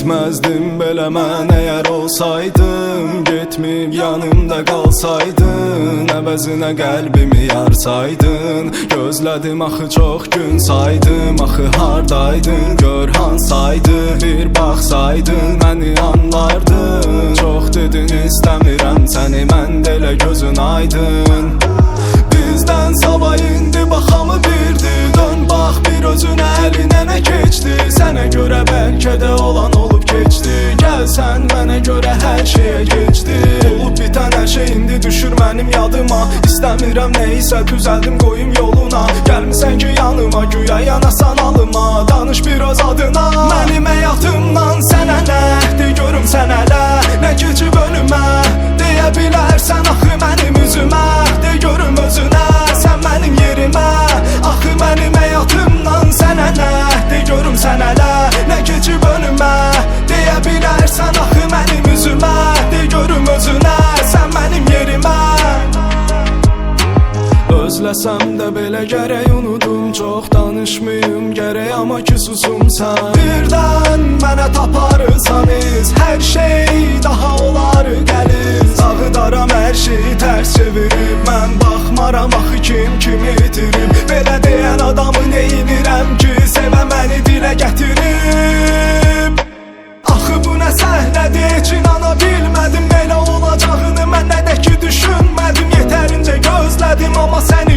etməzdim belə mən əgər olsaydım. Getməyib yanımda qalsaydın, əvəzinə qəlbimi yarsaydın. Gözlədim axı çox gün saydım, axı hardaydın, gör hansaydı. Bir baxsaydın məni anlardın. Çox dedin istəmirəm səni, mən də elə gözün aydın. Bizdən sabah indi baxamı birdi, dön bax bir özünə, əlinə nə keçdi. Sənə görə bəlkə də olan olub keçdi, gəl sən mənə görə hər şeyə keçdi. Olub bitən hər şey indi düşür mənim yadıma. İstəmirəm nəyisə düzəldim qoyum yoluna. Gəlmisən ki yanıma, güya yanasan alıma. Danış bir öz adına, mənim həyatımdan sənə nə, de görüm sən hələ nə keçib önümə. Deyə bilərsən axı mənim üzümə, de görüm özünə sən mənim yerimə. Axı mənim həyatımdan sənə nə, de görüm sən hələ nə keçib önümə. Deyə bilərsən axı mənim üzümə, de görüm özünə sən mənim yerimə. Özləsəm də belə gərək unudum, çox danışmayım gərək amma ki susum sən. Birdən mənə taparsanız hər şey daha olar qəliz. Dağıdaram hər şeyi tərs çevirib, mən baxmaram axı kim kimi itirib. Belə deyən adamı neyinirəm ki sevə məni dilə gətirib. Axı bu nə səhnədir heç inana bilmədim, belə olacağını mən nə də ki düşünmədim. Yetərincə gözlədim amma səni